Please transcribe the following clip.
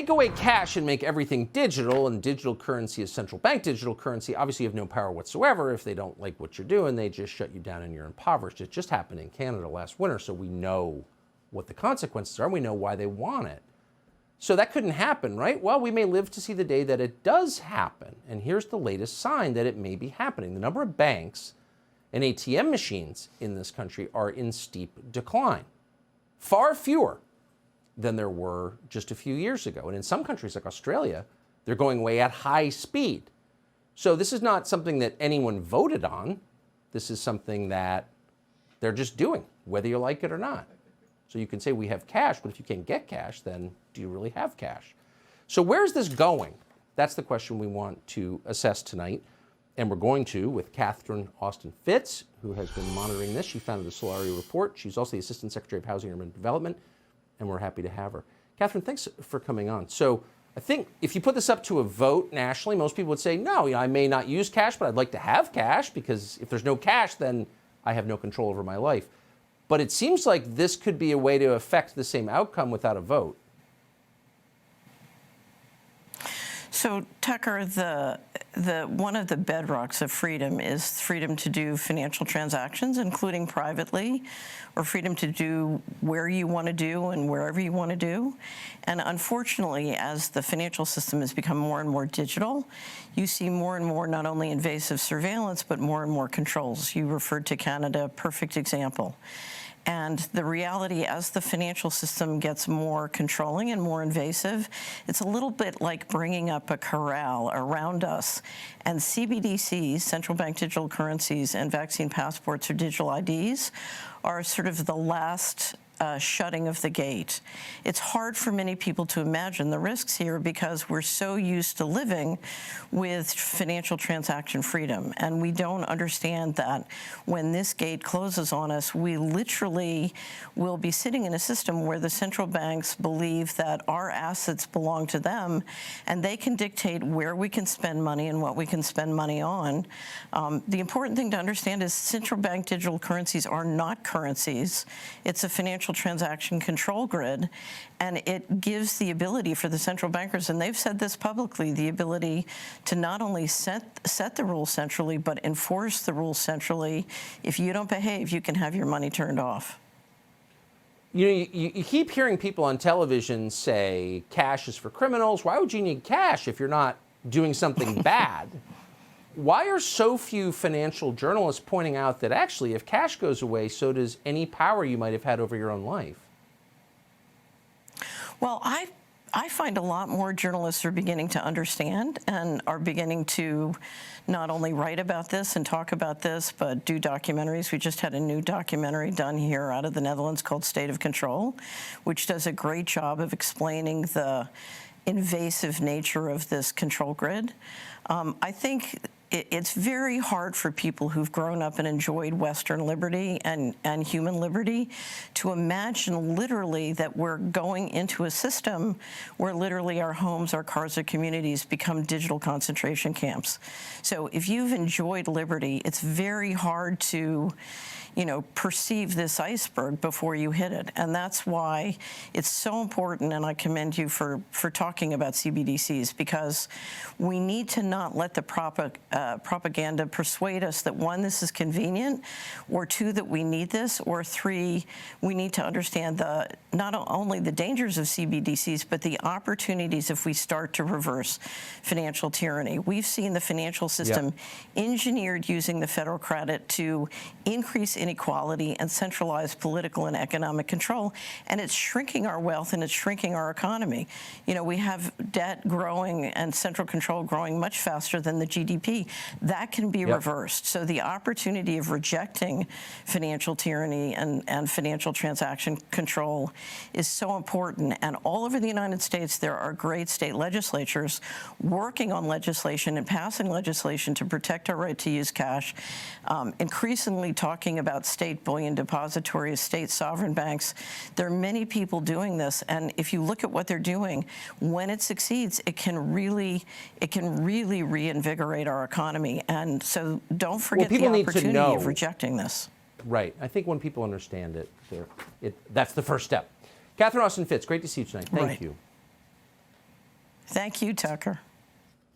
take away cash and make everything digital, and digital currency is central bank digital currency, obviously you have no power whatsoever. If they don't like what you're doing, they just shut you down and you're impoverished. It just happened in Canada last winter, so we know what the consequences are, and we know why they want it. So that couldn't happen, right? Well, we may live to see the day that it does happen. And here's the latest sign that it may be happening. The number of banks and ATM machines in this country are in steep decline. Far fewer than there were just a few years ago. And in some countries like Australia, they're going away at high speed. So this is not something that anyone voted on. This is something that they're just doing, whether you like it or not. So you can say we have cash, but if you can't get cash, then do you really have cash? So where's this going? That's the question we want to assess tonight. And we're going to with Catherine Austin-Fitts, who has been monitoring this. She founded the Solari report. She's also the Assistant Secretary of Housing and Urban Development, and we're happy to have her. Catherine, thanks for coming on. So I think if you put this up to a vote nationally, most people would say, no, I may not use cash, but I'd like to have cash, because if there's no cash, then I have no control over my life. But it seems like this could be a way to affect the same outcome without a vote. So, Tucker, one of the bedrocks of freedom is freedom to do financial transactions, including privately, or freedom to do where you want to do and wherever you want to do. And unfortunately, as the financial system has become more and more digital, you see more and more not only invasive surveillance, but more and more controls. You referred to Canada, perfect example. And the reality, as the financial system gets more controlling and more invasive, it's a little bit like bringing up a corral around us. And CBDCs, central bank digital currencies, and vaccine passports or digital IDs are sort of the last shutting of the gate. It's hard for many people to imagine the risks here because we're so used to living with financial transaction freedom, and we don't understand that when this gate closes on us, we literally will be sitting in a system where the central banks believe that our assets belong to them, and they can dictate where we can spend money and what we can spend money on. The important thing to understand is central bank digital currencies are not currencies. It's a financial transaction control grid, and it gives the ability for the central bankers, and they've said this publicly, the ability to not only set the rules centrally, but enforce the rules centrally. If you don't behave, you can have your money turned off. You know, you keep hearing people on television say cash is for criminals. Why would you need cash if you're not doing something bad? Why are so few financial journalists pointing out that actually if cash goes away, so does any power you might have had over your own life? Well, I find a lot more journalists are beginning to understand and are beginning to not only write about this and talk about this, but do documentaries. We just had a new documentary done here out of the Netherlands called State of Control, which does a great job of explaining the invasive nature of this control grid. I think it's very hard for people who've grown up and enjoyed Western liberty and human liberty to imagine literally that we're going into a system where literally our homes, our cars, our communities become digital concentration camps. So if you've enjoyed liberty, it's very hard to perceive this iceberg before you hit it. And that's why it's so important, and I commend you for talking about CBDCs, because we need to not let the propaganda persuade us that, one, this is convenient, or two, that we need this, or three, we need to understand not only the dangers of CBDCs, but the opportunities if we start to reverse financial tyranny. We've seen the financial system engineered using the federal credit to increase inequality and centralize political and economic control, and it's shrinking our wealth and it's shrinking our economy. We have debt growing and central control growing much faster than the GDP. That can be reversed. So the opportunity of rejecting financial tyranny and financial transaction control is so important. And all over the United States, there are great state legislatures working on legislation and passing legislation to protect our right to use cash, increasingly talking about state bullion depositories, state sovereign banks. There are many people doing this, and if you look at what they're doing, when it succeeds, it can really reinvigorate our economy. And so don't forget the opportunity of rejecting this. Right. I think when people understand it, that's the first step. Catherine Austin-Fitts, great to see you tonight. Thank you. Thank you, Tucker.